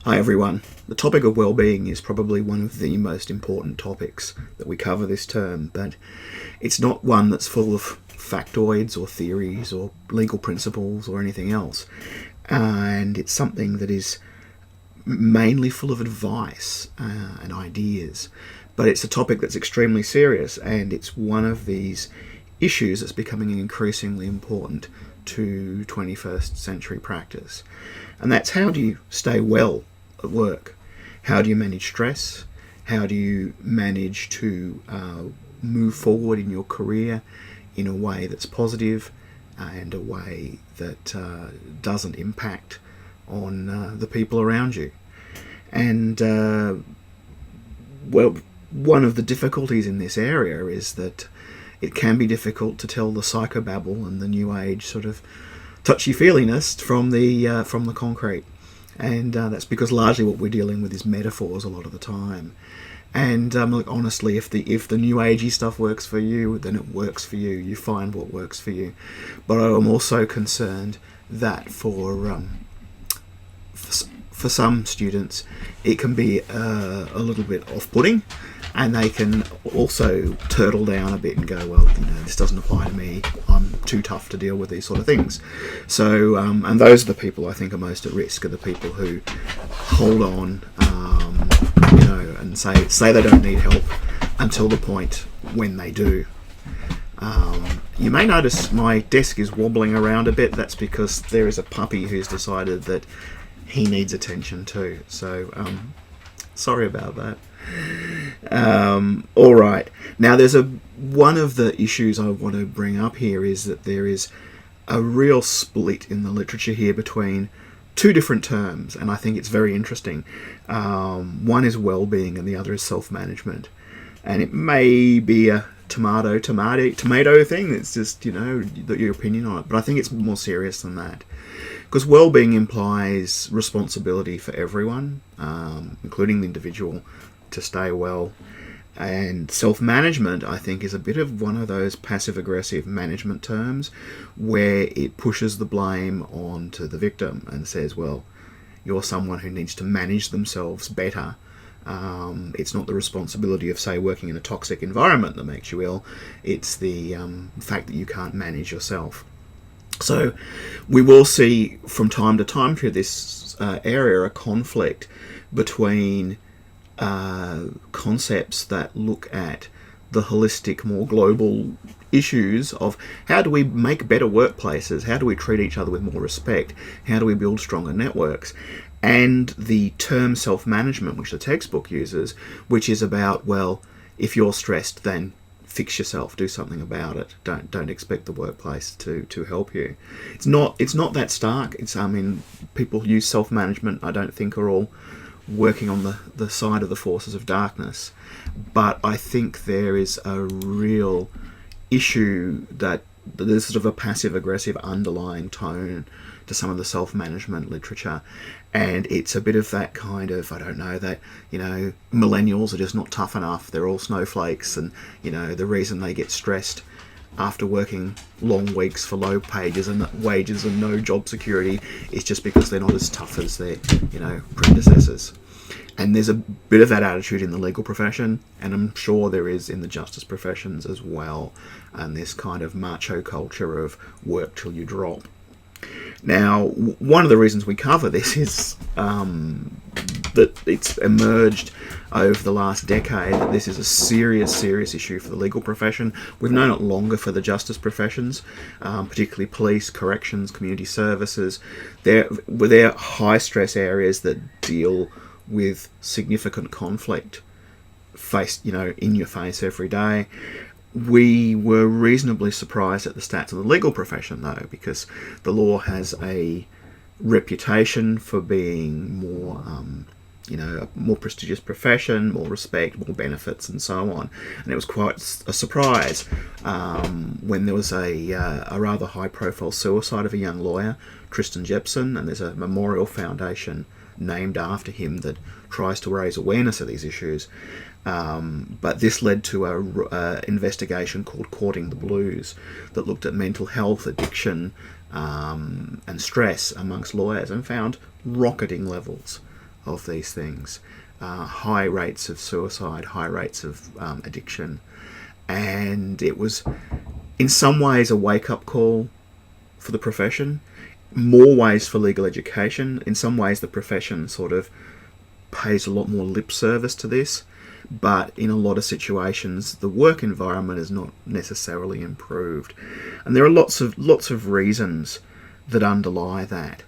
Hi everyone. The topic of well-being is probably one of the most important topics that we cover this term, but it's not one that's full of factoids or theories or legal principles or anything else. And it's something that is mainly full of advice and ideas. But it's a topic that's extremely serious, and it's one of these issues that's becoming increasingly important to 21st century practice. And that's, how do you stay well at work? How do you manage stress? How do you manage to move forward in your career in a way that's positive and a way that doesn't impact on the people around you? And one of the difficulties in this area is that it can be difficult to tell the psychobabble and the new age sort of touchy-feeliness from the concrete. And that's because largely what we're dealing with is metaphors a lot of the time. And honestly, if the new agey stuff works for you, then it works for you. You find what works for you. But I'm also concerned that for some students, it can be a little bit off-putting, and they can also turtle down a bit and go, well, this doesn't apply to me. I'm too tough to deal with these sort of things. So, and those are the people I think are most at risk, are the people who hold on, and say they don't need help until the point when they do. You may notice my desk is wobbling around a bit. That's because there is a puppy who's decided that he needs attention too. So, sorry about that. All right. Now, one of the issues I want to bring up here is that there is a real split in the literature here between two different terms, and I think it's very interesting. One is well-being and the other is self-management. And it may be a tomato thing. It's just, your opinion on it. But I think it's more serious than that. Because well-being implies responsibility for everyone, including the individual, to stay well. And self-management, I think, is a bit of one of those passive-aggressive management terms where it pushes the blame onto the victim and says, well, you're someone who needs to manage themselves better. It's not the responsibility of, say, working in a toxic environment that makes you ill. It's the fact that you can't manage yourself. So we will see from time to time through this area a conflict between concepts that look at the holistic, more global issues of how do we make better workplaces, how do we treat each other with more respect, how do we build stronger networks, and the term self-management, which the textbook uses, which is about, well, if you're stressed, then fix yourself, do something about it. Don't expect the workplace to help you. It's not that stark. People use self-management, I don't think, are all working on the side of the forces of darkness. But I think there is a real issue that there's sort of a passive-aggressive underlying tone to some of the self-management literature. And it's a bit of that kind of, millennials are just not tough enough. They're all snowflakes. And, the reason they get stressed after working long weeks for low wages and no job security is just because they're not as tough as their, predecessors. And there's a bit of that attitude in the legal profession, and I'm sure there is in the justice professions as well, and this kind of macho culture of work till you drop. Now, one of the reasons we cover this is that it's emerged over the last decade that this is a serious issue for the legal profession. We've known it longer for the justice professions, particularly police, corrections, community services. They're high-stress areas that deal with significant conflict faced, in your face every day. We were reasonably surprised at the stats of the legal profession, though, because the law has a reputation for being more, a more prestigious profession, more respect, more benefits, and so on. And it was quite a surprise when there was a rather high-profile suicide of a young lawyer, Tristan Jepson, and there's a memorial foundation named after him that tries to raise awareness of these issues. But this led to an investigation called Courting the Blues that looked at mental health, addiction, and stress amongst lawyers, and found rocketing levels of these things. High rates of suicide, high rates of addiction. And it was, in some ways, a wake-up call for the profession. More ways for legal education. In some ways, the profession sort of pays a lot more lip service to this, but in a lot of situations, the work environment is not necessarily improved. And there are lots of reasons that underlie that.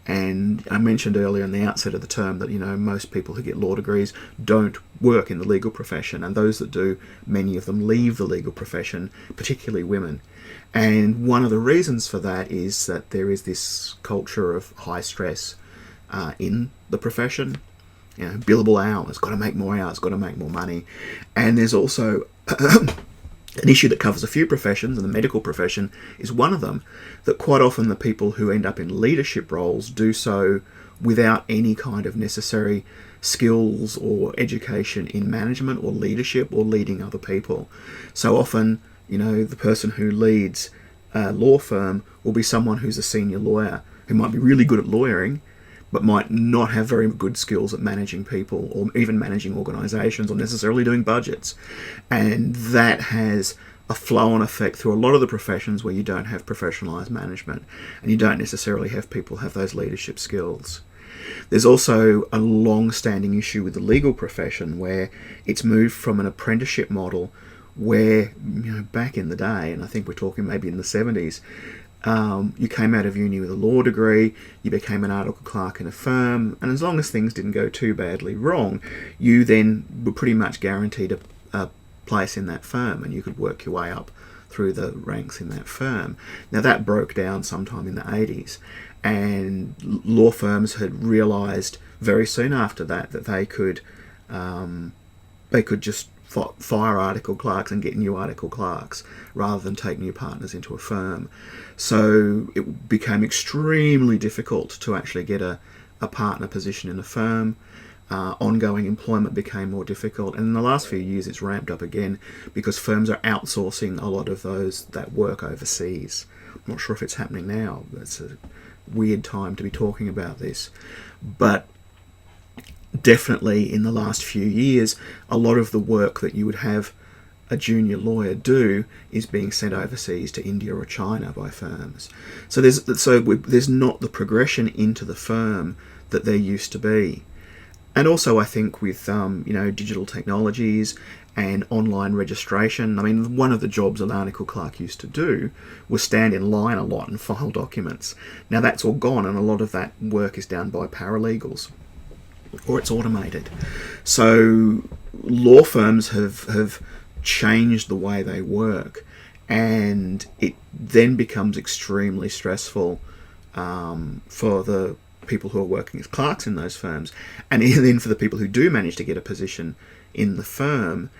And I mentioned earlier in the outset of the term that, most people who get law degrees don't work in the legal profession, and those that do, many of them leave the legal profession, particularly women. And one of the reasons for that is that there is this culture of high stress in the profession. Billable hours, got to make more hours, got to make more money. And there's also an issue that covers a few professions, and the medical profession is one of them, that quite often the people who end up in leadership roles do so without any kind of necessary skills or education in management or leadership or leading other people. So often, the person who leads a law firm will be someone who's a senior lawyer who might be really good at lawyering, but might not have very good skills at managing people or even managing organisations or necessarily doing budgets. And that has a flow-on effect through a lot of the professions where you don't have professionalised management and you don't necessarily have people have those leadership skills. There's also a long-standing issue with the legal profession where it's moved from an apprenticeship model where, back in the day, and I think we're talking maybe in the 70s, you came out of uni with a law degree, you became an article clerk in a firm, and as long as things didn't go too badly wrong, you then were pretty much guaranteed a place in that firm, and you could work your way up through the ranks in that firm. Now that broke down sometime in the 80s, and law firms had realised very soon after that they could just fire article clerks and get new article clerks rather than take new partners into a firm. So it became extremely difficult to actually get a partner position in a firm. Ongoing employment became more difficult, and in the last few years it's ramped up again because firms are outsourcing a lot of that work overseas. I'm not sure if it's happening now. It's a weird time to be talking about this, but definitely in the last few years, a lot of the work that you would have a junior lawyer do is being sent overseas to India or China by firms. So there's not the progression into the firm that there used to be. And also I think with digital technologies and online registration, one of the jobs an article clerk used to do was stand in line a lot and file documents. Now that's all gone, and a lot of that work is done by paralegals, or it's automated. So law firms have changed the way they work, and it then becomes extremely stressful for the people who are working as clerks in those firms, and then for the people who do manage to get a position in the firm.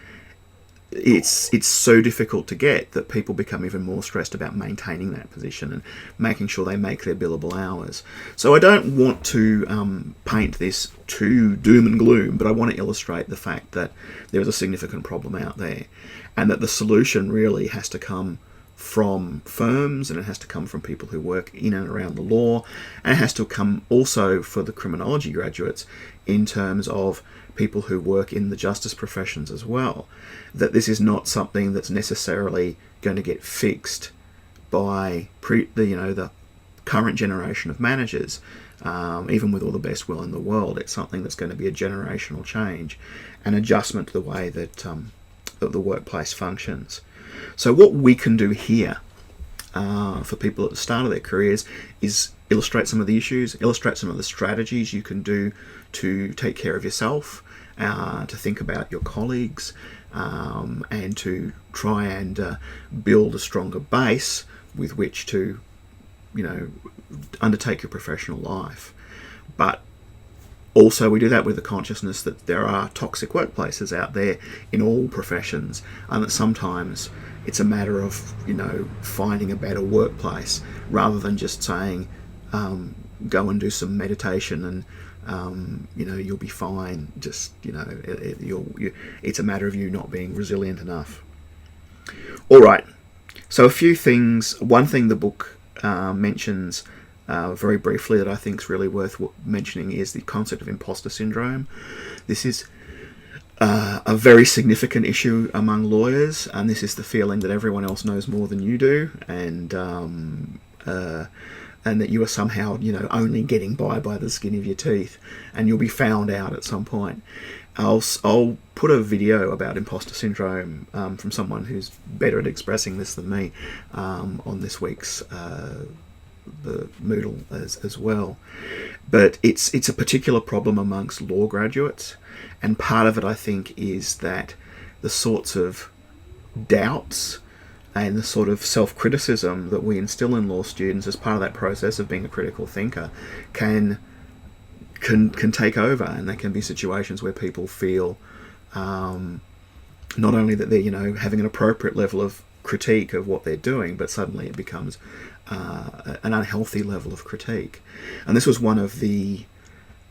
It's so difficult to get that people become even more stressed about maintaining that position and making sure they make their billable hours. So I don't want to paint this too doom and gloom, but I want to illustrate the fact that there is a significant problem out there, and that the solution really has to come from firms, and it has to come from people who work in and around the law, and it has to come also for the criminology graduates in terms of people who work in the justice professions as well, that this is not something that's necessarily going to get fixed by the current generation of managers, even with all the best will in the world. It's something that's going to be a generational change, an adjustment to the way that the workplace functions. So what we can do here for people at the start of their careers is illustrate some of the issues, illustrate some of the strategies you can do to take care of yourself, to think about your colleagues, and to try and build a stronger base with which to, undertake your professional life. But also we do that with the consciousness that there are toxic workplaces out there in all professions, and that sometimes it's a matter of, finding a better workplace rather than just saying, go and do some meditation and, you'll be fine. Just, it's a matter of you not being resilient enough. All right. So a few things. One thing the book mentions very briefly that I think is really worth mentioning is the concept of imposter syndrome. This is a very significant issue among lawyers, and this is the feeling that everyone else knows more than you do, and that you are somehow, only getting by the skin of your teeth, and you'll be found out at some point. I'll put a video about imposter syndrome from someone who's better at expressing this than me on this week's the Moodle as well. But it's a particular problem amongst law graduates, and part of it, I think, is that the sorts of doubts and the sort of self-criticism that we instill in law students as part of that process of being a critical thinker can take over, and there can be situations where people feel not only that they're having an appropriate level of critique of what they're doing, but suddenly it becomes an unhealthy level of critique. And this was one of the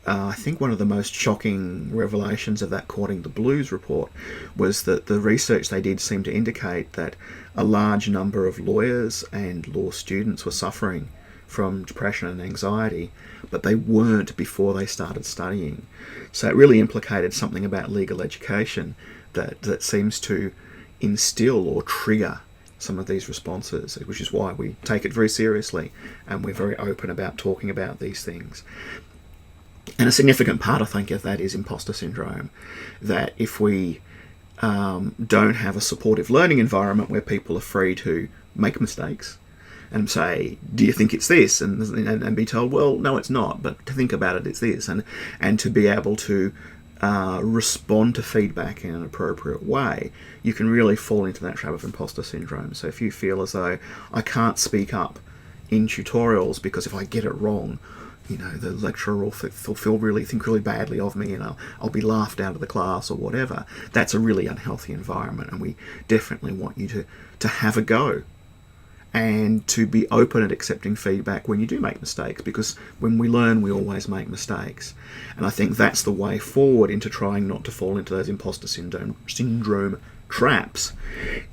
I think one of the most shocking revelations of that Courting the Blues report was that the research they did seemed to indicate that a large number of lawyers and law students were suffering from depression and anxiety, but they weren't before they started studying. So it really implicated something about legal education that seems to instill or trigger some of these responses, which is why we take it very seriously and we're very open about talking about these things. And a significant part, I think, of that is imposter syndrome, that if we don't have a supportive learning environment where people are free to make mistakes and say, do you think it's this? And be told, well, no, it's not, but to think about it, it's this. And to be able to respond to feedback in an appropriate way, you can really fall into that trap of imposter syndrome. So if you feel as though I can't speak up in tutorials because if I get it wrong, the lecturer will think really badly of me, and I'll be laughed out of the class or whatever. That's a really unhealthy environment, and we definitely want you to have a go and to be open at accepting feedback when you do make mistakes, because when we learn, we always make mistakes. And I think that's the way forward into trying not to fall into those imposter syndrome traps,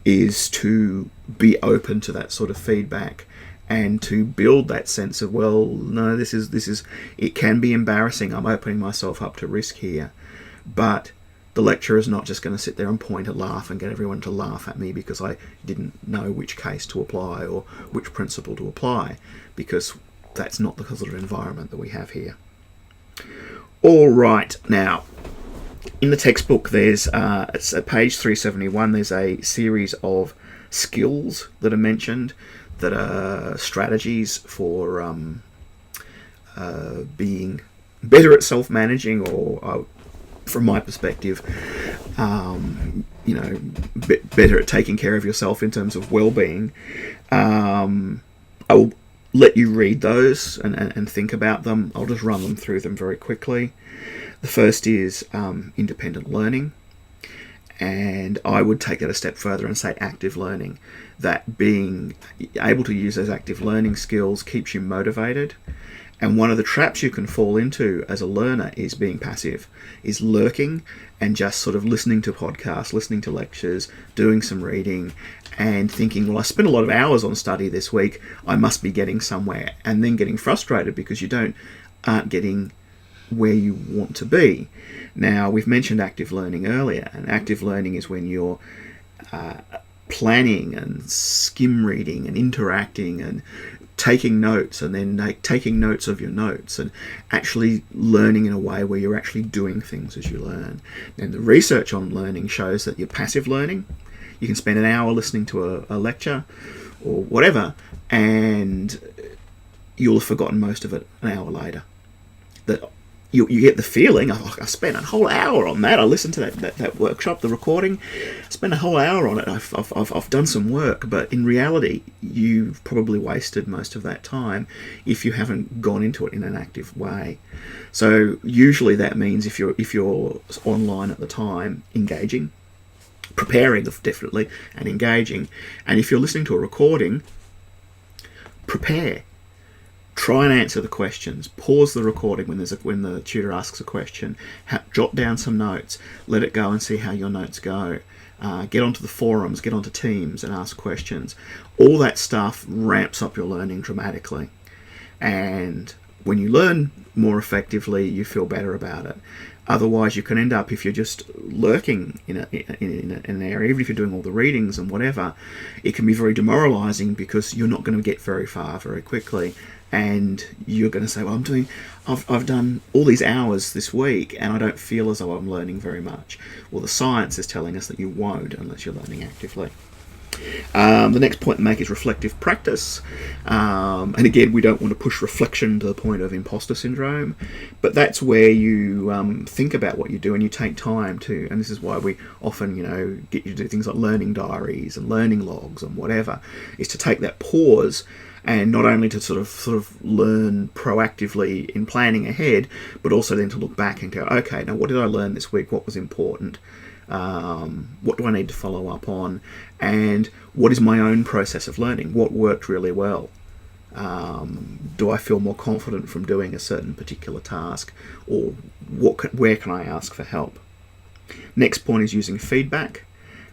is to be open to that sort of feedback and to build that sense of, well, no, this is it can be embarrassing. I'm opening myself up to risk here, but the lecturer is not just going to sit there and point and laugh and get everyone to laugh at me because I didn't know which case to apply or which principle to apply, because that's not the sort of environment that we have here. All right, now in the textbook, there's it's at page 371. There's a series of skills that are mentioned that are strategies for being better at self-managing, or from my perspective, better at taking care of yourself in terms of well-being. I'll let you read those and think about them. I'll just run them through them very quickly. The first is independent learning. And I would take that a step further and say active learning. That being able to use those active learning skills keeps you motivated. And one of the traps you can fall into as a learner is being passive, is lurking and just sort of listening to podcasts, listening to lectures, doing some reading and thinking, well, I spent a lot of hours on study this week, I must be getting somewhere, and then getting frustrated because you aren't getting where you want to be. Now, we've mentioned active learning earlier, and active learning is when you're planning and skim reading and interacting and taking notes, and then taking notes of your notes and actually learning in a way where you're actually doing things as you learn. And the research on learning shows that you're passive learning. You can spend an hour listening to a lecture or whatever, and you'll have forgotten most of it an hour later. That you get the feeling, I spent a whole hour on that. I listened to that workshop, the recording. I spent a whole hour on it. I've done some work, but in reality, you've probably wasted most of that time if you haven't gone into it in an active way. So usually that means if you're online at the time, engaging, preparing definitely, and engaging. And if you're listening to a recording, prepare. Try and answer the questions. Pause the recording when the tutor asks a question. Jot down some notes. Let it go and see how your notes go. Get onto the forums, get onto Teams and ask questions. All that stuff ramps up your learning dramatically. And when you learn more effectively, you feel better about it. Otherwise, you can end up, if you're just lurking in an area, even if you're doing all the readings and whatever, it can be very demoralising because you're not going to get very far very quickly. And you're going to say, well, I've done all these hours this week and I don't feel as though I'm learning very much. Well, the science is telling us that you won't unless you're learning actively. The next point to make is reflective practice. And again, we don't want to push reflection to the point of imposter syndrome, but that's where you think about what you do and you take time to, and this is why we often, get you to do things like learning diaries and learning logs and whatever, is to take that pause and not only to sort of learn proactively in planning ahead, but also then to look back and go, okay, now what did I learn this week? What was important? What do I need to follow up on? And what is my own process of learning? What worked really well? Do I feel more confident from doing a certain particular task? Or where can I ask for help? Next point is using feedback.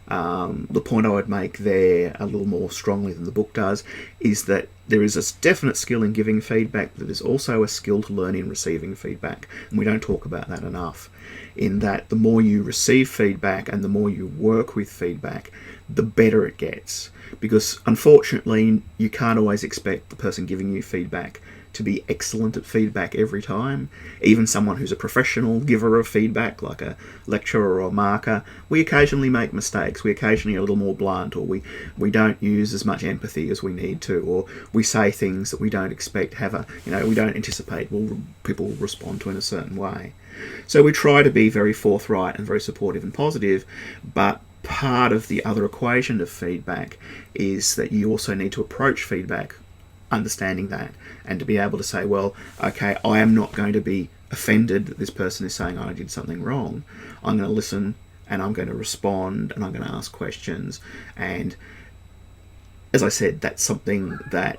The point I would make there a little more strongly than the book does is that there is a definite skill in giving feedback, but there's also a skill to learn in receiving feedback. And we don't talk about that enough, in that the more you receive feedback and the more you work with feedback, the better it gets. Because unfortunately, you can't always expect the person giving you feedback to be excellent at feedback every time. Even someone who's a professional giver of feedback, like a lecturer or a marker, we occasionally make mistakes. We occasionally are a little more blunt, or we don't use as much empathy as we need to, or we say things that we don't expect we don't anticipate people will respond to in a certain way. So we try to be very forthright and very supportive and positive, but part of the other equation of feedback is that you also need to approach feedback understanding that, and to be able to say, well, okay, I am not going to be offended that this person is saying I did something wrong. I'm going to listen and I'm going to respond and I'm going to ask questions. And as I said, that's something that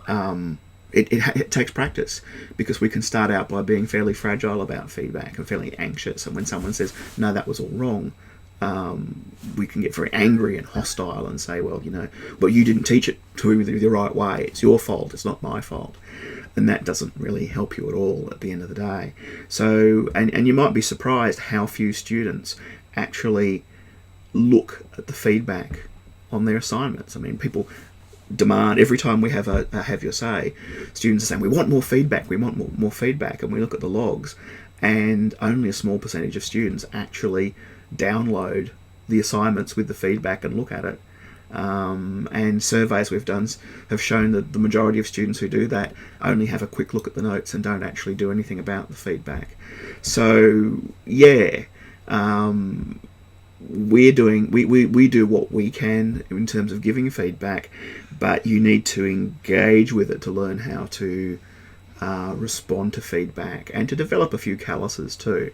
it takes practice, because we can start out by being fairly fragile about feedback and fairly anxious, and when someone says, no, that was all wrong, we can get very angry and hostile and say, well, but you didn't teach it to me the right way. It's your fault. It's not my fault. And that doesn't really help you at all at the end of the day. So, and you might be surprised how few students actually look at the feedback on their assignments. I mean, people demand, every time we have a have your say, students are saying, we want more feedback, more feedback. And we look at the logs, and only a small percentage of students actually download the assignments with the feedback and look at it. And surveys we've done have shown that the majority of students who do that only have a quick look at the notes and don't actually do anything about the feedback. So yeah, we do what we can in terms of giving feedback, but you need to engage with it to learn how to respond to feedback and to develop a few calluses too.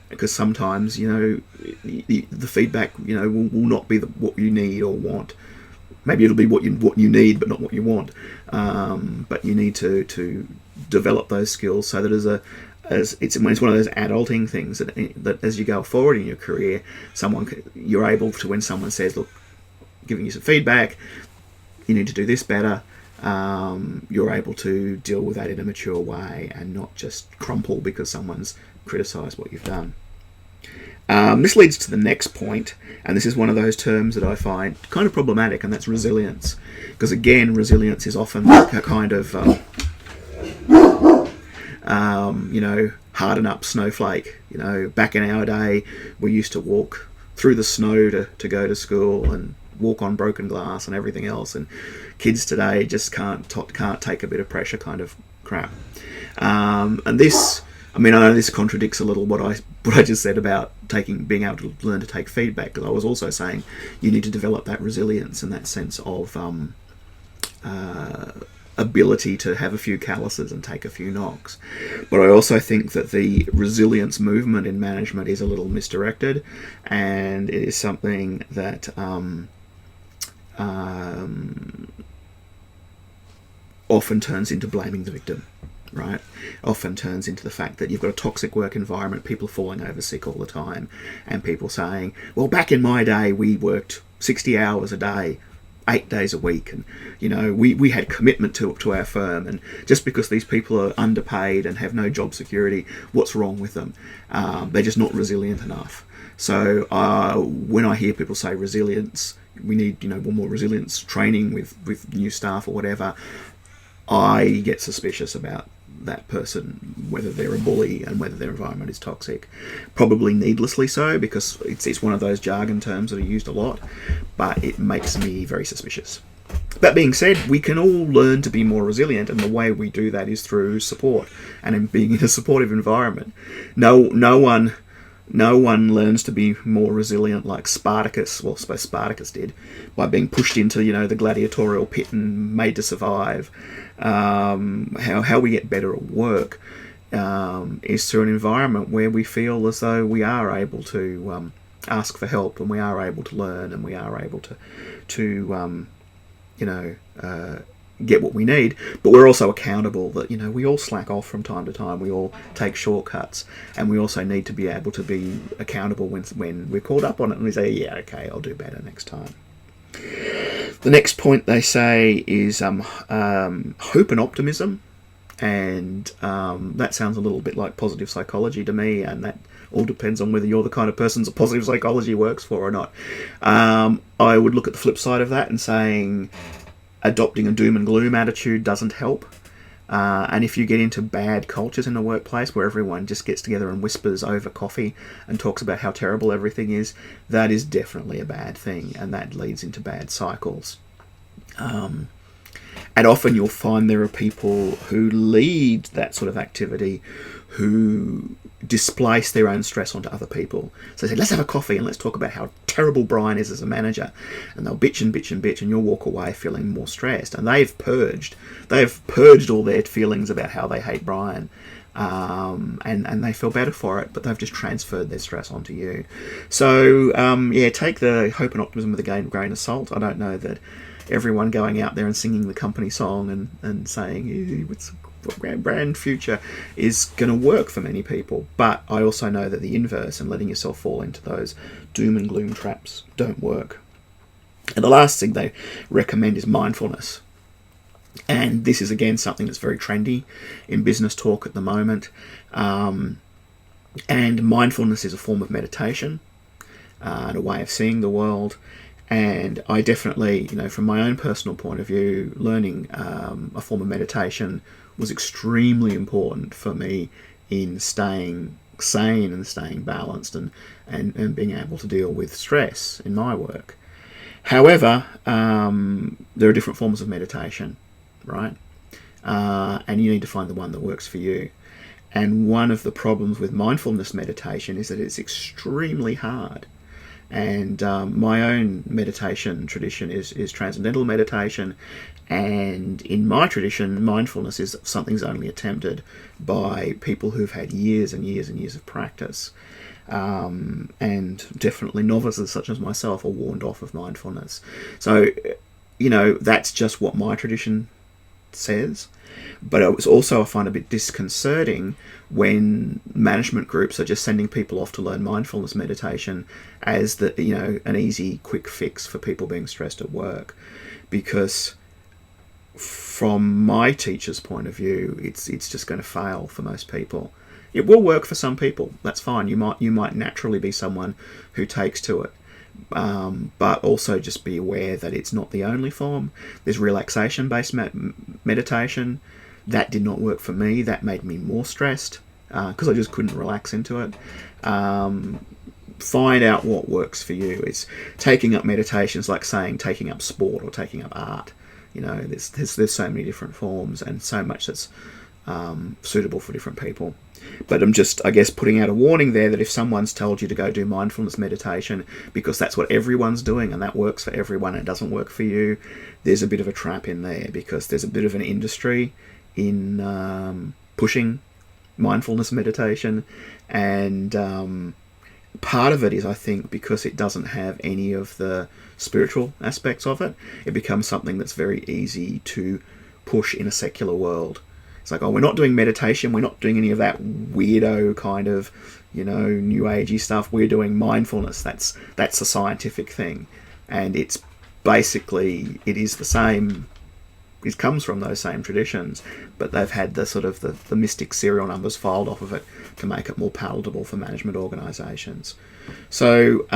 Because sometimes, the feedback, will not be what you need or want. Maybe it'll be what you need, but not what you want. But you need to develop those skills so that it's one of those adulting things that as you go forward in your career, you're able to, when someone says, look, giving you some feedback, you need to do this better, you're able to deal with that in a mature way and not just crumple because someone's criticised what you've done. This leads to the next point, and this is one of those terms that I find kind of problematic, and that's resilience. Because again, resilience is often a kind of, harden up snowflake. Back in our day, we used to walk through the snow to go to school and walk on broken glass and everything else, and kids today just can't take a bit of pressure kind of crap. And this, I know this contradicts a little what I just said about being able to learn to take feedback, because I was also saying you need to develop that resilience and that sense of ability to have a few calluses and take a few knocks. But I also think that the resilience movement in management is a little misdirected, and it is something that often turns into blaming the victim. Right, often turns into the fact that you've got a toxic work environment, people falling over sick all the time, and people saying, well, back in my day we worked 60 hours a day, 8 days a week, and we had commitment to our firm, and just because these people are underpaid and have no job security, what's wrong with them? They're just not resilient enough. So when I hear people say resilience, we need more resilience training with new staff or whatever, I get suspicious about that person, whether they're a bully and whether their environment is toxic. Probably needlessly so, because it's one of those jargon terms that are used a lot, but it makes me very suspicious. That being said, we can all learn to be more resilient, and the way we do that is through support and in being in a supportive environment. No one learns to be more resilient like Spartacus. Well, I suppose Spartacus did, by being pushed into the gladiatorial pit and made to survive. How we get better at work is through an environment where we feel as though we are able to ask for help, and we are able to learn, and we are able to get what we need, but we're also accountable that we all slack off from time to time, we all take shortcuts, and we also need to be able to be accountable when we're called up on it, and we say, yeah, okay, I'll do better next time. The next point they say is hope and optimism, and that sounds a little bit like positive psychology to me, and that all depends on whether you're the kind of person that positive psychology works for or not. I would look at the flip side of that and saying adopting a doom and gloom attitude doesn't help. And if you get into bad cultures in the workplace where everyone just gets together and whispers over coffee and talks about how terrible everything is, that is definitely a bad thing, and that leads into bad cycles. And often you'll find there are people who lead that sort of activity who displace their own stress onto other people. So they say, let's have a coffee and let's talk about how terrible Brian is as a manager. And they'll bitch and bitch and bitch, and you'll walk away feeling more stressed. And they've purged all their feelings about how they hate Brian. And they feel better for it, but they've just transferred their stress onto you. So, take the hope and optimism with a grain of salt. I don't know that everyone going out there and singing the company song and saying, what's brand future is going to work for many people, but I also know that the inverse and letting yourself fall into those doom and gloom traps don't work. And the last thing they recommend is mindfulness, and this is again something that's very trendy in business talk at the moment, and mindfulness is a form of meditation and a way of seeing the world. And I definitely, from my own personal point of view, learning a form of meditation was extremely important for me in staying sane and staying balanced and being able to deal with stress in my work. However, there are different forms of meditation, right? And you need to find the one that works for you. And one of the problems with mindfulness meditation is that it's extremely hard. And my own meditation tradition is transcendental meditation, and in my tradition, mindfulness is something that's only attempted by people who've had years and years and years of practice, and definitely novices such as myself are warned off of mindfulness. So, that's just what my tradition says. But it was also, I find, a bit disconcerting when management groups are just sending people off to learn mindfulness meditation as an easy, quick fix for people being stressed at work. Because from my teacher's point of view, it's just going to fail for most people. It will work for some people. That's fine. You might naturally be someone who takes to it. But also just be aware that it's not the only form. There's relaxation-based meditation. That did not work for me. That made me more stressed because I just couldn't relax into it. Find out what works for you. It's taking up meditations, like saying taking up sport or taking up art. There's so many different forms and so much that's suitable for different people. But I'm just, I guess, putting out a warning there that if someone's told you to go do mindfulness meditation because that's what everyone's doing and that works for everyone and it doesn't work for you, there's a bit of a trap in there, because there's a bit of an industry in pushing mindfulness meditation, and part of it is, I think, because it doesn't have any of the spiritual aspects of it, it becomes something that's very easy to push in a secular world. It's like, oh, we're not doing meditation, we're not doing any of that weirdo kind of, new agey stuff, we're doing mindfulness. That's a scientific thing, and it's basically it is the same. It comes from those same traditions, but they've had the sort of the mystic serial numbers filed off of it to make it more palatable for management organisations. So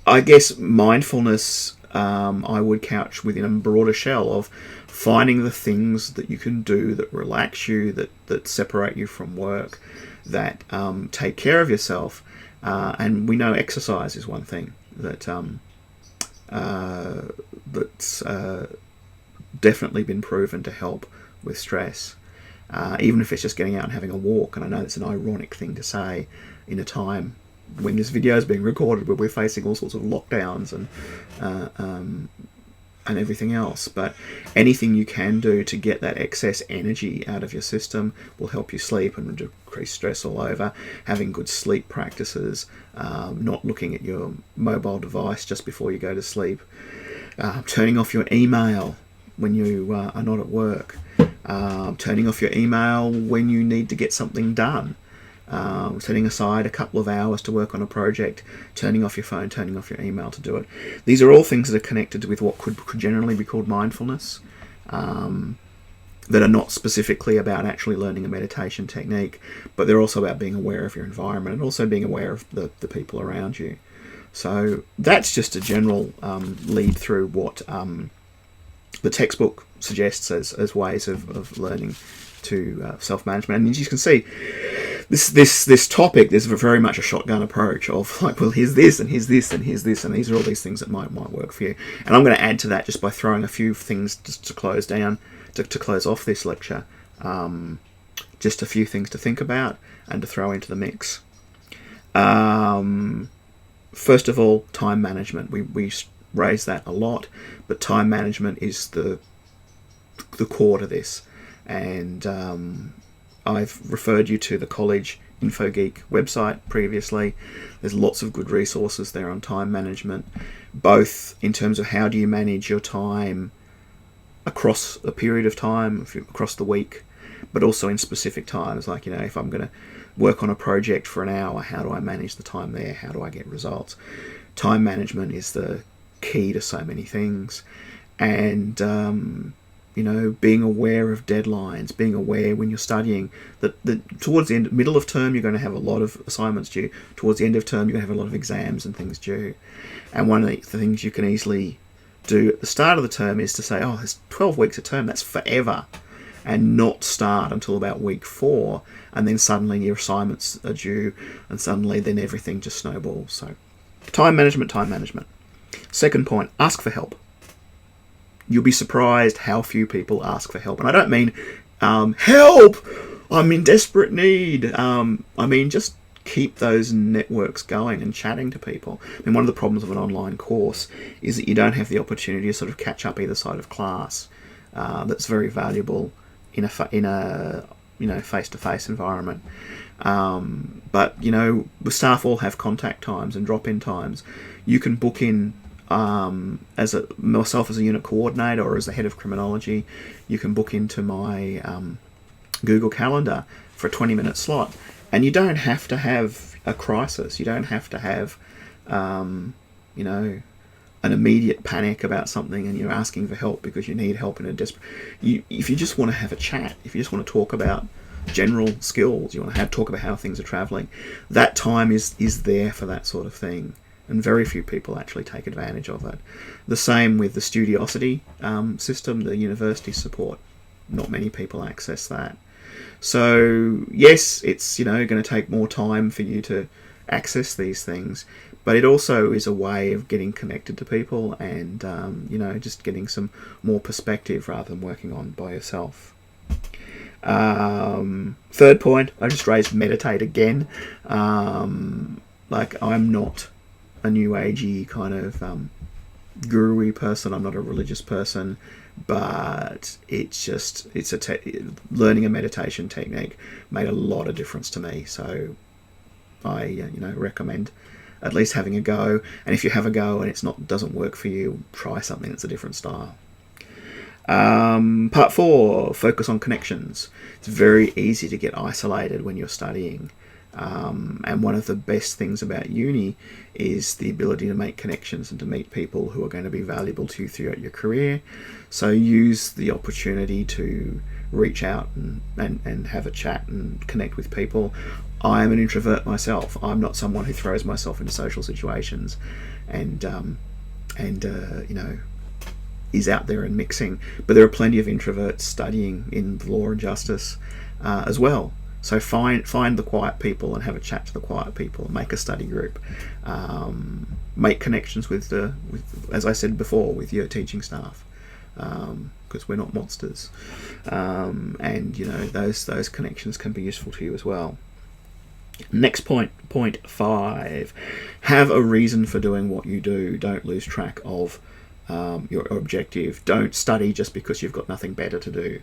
I guess mindfulness I would couch within a broader shell of finding the things that you can do that relax you, that separate you from work, that take care of yourself. And we know exercise is one thing that's definitely been proven to help with stress, even if it's just getting out and having a walk. And I know it's an ironic thing to say in a time when this video is being recorded where we're facing all sorts of lockdowns and everything else, but anything you can do to get that excess energy out of your system will help you sleep and decrease stress all over. Having good sleep practices, not looking at your mobile device just before you go to sleep, turning off your email when you are not at work, turning off your email when you need to get something done, setting aside a couple of hours to work on a project, turning off your phone, turning off your email to do it. These are all things that are connected with what could generally be called mindfulness, that are not specifically about actually learning a meditation technique, but they're also about being aware of your environment and also being aware of the people around you. So that's just a general lead through what the textbook suggests as ways of learning to self-management. And as you can see, this topic, there's very much a shotgun approach of like, well, here's this and here's this and here's this, and these are all these things that might work for you. And I'm going to add to that just by throwing a few things just to close down, to close off this lecture. Just a few things to think about and to throw into the mix. First of all, time management. We raise that a lot, but time management is the core to this. And I've referred you to the College InfoGeek website previously. There's lots of good resources there on time management, both in terms of how do you manage your time across a period of time, across the week, but also in specific times. Like, if I'm going to work on a project for an hour, how do I manage the time there? How do I get results? Time management is the key to so many things. And being aware of deadlines, being aware when you're studying that towards the middle of term, you're going to have a lot of assignments due. Towards the end of term, you're going to have a lot of exams and things due. And one of the things you can easily do at the start of the term is to say, oh, there's 12 weeks of term, that's forever, and not start until about week 4, and then suddenly your assignments are due, and suddenly then everything just snowballs. So time management. Second point, ask for help. You'll be surprised how few people ask for help. And I don't mean, help, I'm in desperate need. I mean, just keep those networks going and chatting to people. I mean, one of the problems of an online course is that you don't have the opportunity to sort of catch up either side of class. That's very valuable in a face-to-face environment. But, the staff all have contact times and drop-in times. You can book in myself as a unit coordinator or as the head of criminology. You can book into my Google Calendar for a 20-minute slot, and you don't have to have a crisis. You don't have to have an immediate panic about something and you're asking for help because you need help in a desperate. If you just want to have a chat, if you just want to talk about general skills, you want to talk about how things are travelling, that time is there for that sort of thing. And very few people actually take advantage of it. The same with the Studiosity system, the university support. Not many people access that. So yes, it's going to take more time for you to access these things, but it also is a way of getting connected to people and just getting some more perspective rather than working on by yourself. Third point, I just raised meditate again. I'm not a new agey kind of guru-y person. I'm not a religious person, but learning a meditation technique made a lot of difference to me. So I recommend at least having a go. And if you have a go and doesn't work for you, try something that's a different style. Part 4, focus on connections. It's very easy to get isolated when you're studying. And one of the best things about uni is the ability to make connections and to meet people who are going to be valuable to you throughout your career. So use the opportunity to reach out and have a chat and connect with people. I am an introvert myself. I'm not someone who throws myself into social situations and is out there and mixing. But there are plenty of introverts studying in law and justice as well. So find the quiet people and have a chat to the quiet people. Make a study group. Make connections with as I said before, with your teaching staff, because we're not monsters. And those connections can be useful to you as well. Next point 5. Have a reason for doing what you do. Don't lose track of your objective. Don't study just because you've got nothing better to do.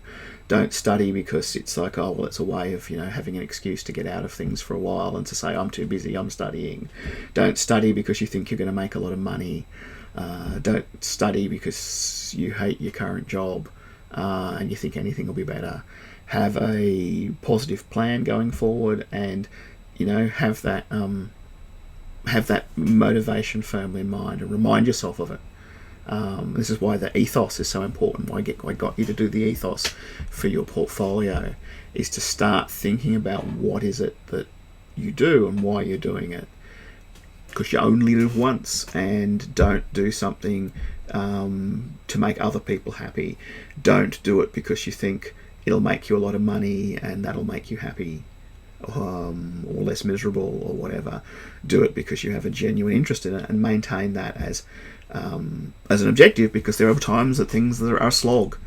Don't study because it's like, oh well, it's a way of having an excuse to get out of things for a while and to say, I'm too busy, I'm studying. Don't study because you think you're going to make a lot of money. Don't study because you hate your current job and you think anything will be better. Have a positive plan going forward, and have that motivation firmly in mind, and remind yourself of it. This is why the ethos is so important. Why I got you to do the ethos for your portfolio, is to start thinking about what is it that you do and why you're doing it. Because you only live once, and don't do something to make other people happy. Don't do it because you think it'll make you a lot of money and that'll make you happy, or less miserable or whatever. Do it because you have a genuine interest in it, and maintain that as an objective, because there are times that things that are a slog.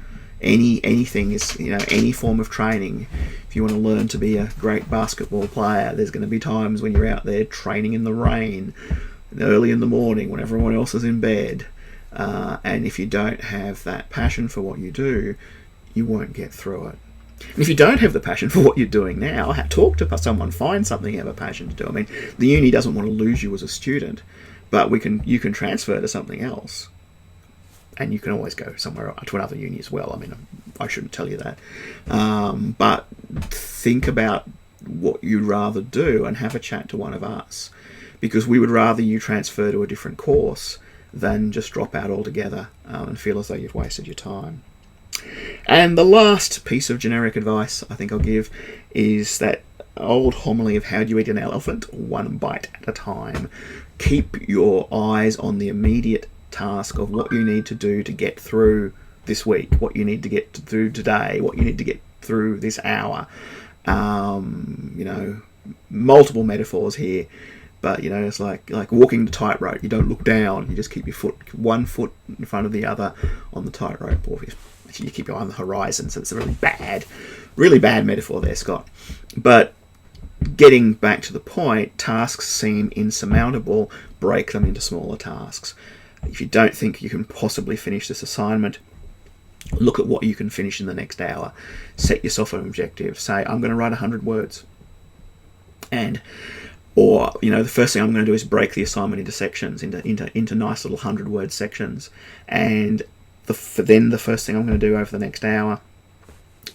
Anything is, any form of training. If you want to learn to be a great basketball player, there's going to be times when you're out there training in the rain, early in the morning when everyone else is in bed. And if you don't have that passion for what you do, you won't get through it. And if you don't have the passion for what you're doing now, talk to someone, find something you have a passion to do. I mean, the uni doesn't want to lose you as a student, but you can transfer to something else. And you can always go somewhere to another uni as well. I mean, I shouldn't tell you that. But think about what you'd rather do and have a chat to one of us, because we would rather you transfer to a different course than just drop out altogether and feel as though you've wasted your time. And the last piece of generic advice I think I'll give is that old homily of how do you eat an elephant? One bite at a time. Keep your eyes on the immediate task of what you need to do to get through this week, what you need to get through today, what you need to get through this hour. Multiple metaphors here, but it's like walking the tightrope. You don't look down, you just keep one foot in front of the other on the tightrope, or you keep your eye on the horizon. So it's a really bad metaphor there, Scott. But getting back to the point, tasks seem insurmountable, break them into smaller tasks. If you don't think you can possibly finish this assignment, look at what you can finish in the next hour. Set yourself an objective. Say, I'm going to write 100 words. Or the first thing I'm going to do is break the assignment into sections, into nice little 100-word sections. And then the first thing I'm going to do over the next hour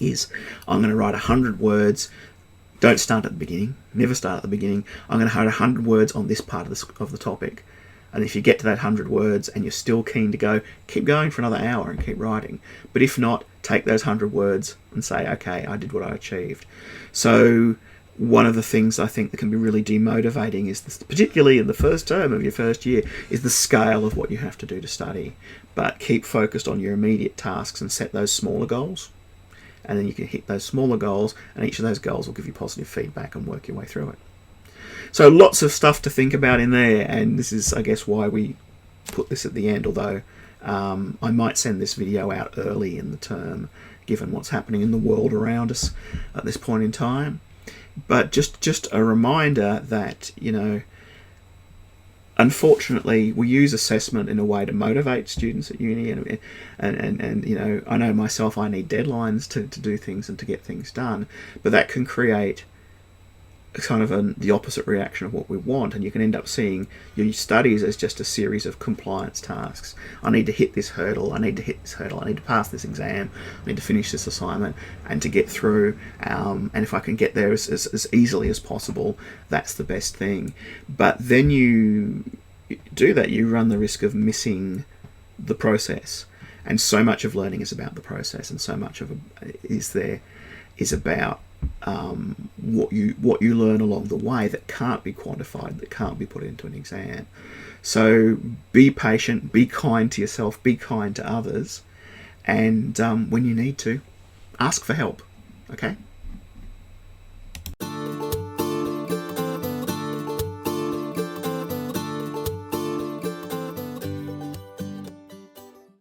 is I'm going to write 100 words. Don't start at the beginning. Never start at the beginning. I'm going to write 100 words on this part of the topic. And if you get to that 100 words and you're still keen to go, keep going for another hour and keep writing. But if not, take those 100 words and say, okay, I did what I achieved. So one of the things I think that can be really demotivating is, particularly in the first term of your first year, is the scale of what you have to do to study. But keep focused on your immediate tasks and set those smaller goals. And then you can hit those smaller goals, and each of those goals will give you positive feedback and work your way through it. So lots of stuff to think about in there, and this is, I guess, why we put this at the end, although I might send this video out early in the term, given what's happening in the world around us at this point in time. But just a reminder that, unfortunately, we use assessment in a way to motivate students at uni, and I know myself, I need deadlines to do things and to get things done, but that can create kind of the opposite reaction of what we want, and you can end up seeing your studies as just a series of compliance tasks. I need to hit this hurdle, I need to hit this hurdle, I need to pass this exam, I need to finish this assignment, and to get through, and if I can get there as easily as possible, that's the best thing. But then you do that, you run the risk of missing the process. And so much of learning is about the process, and so much of it is about what you learn along the way that can't be quantified, that can't be put into an exam. So be patient, be kind to yourself, be kind to others, and when you need to, ask for help. Okay.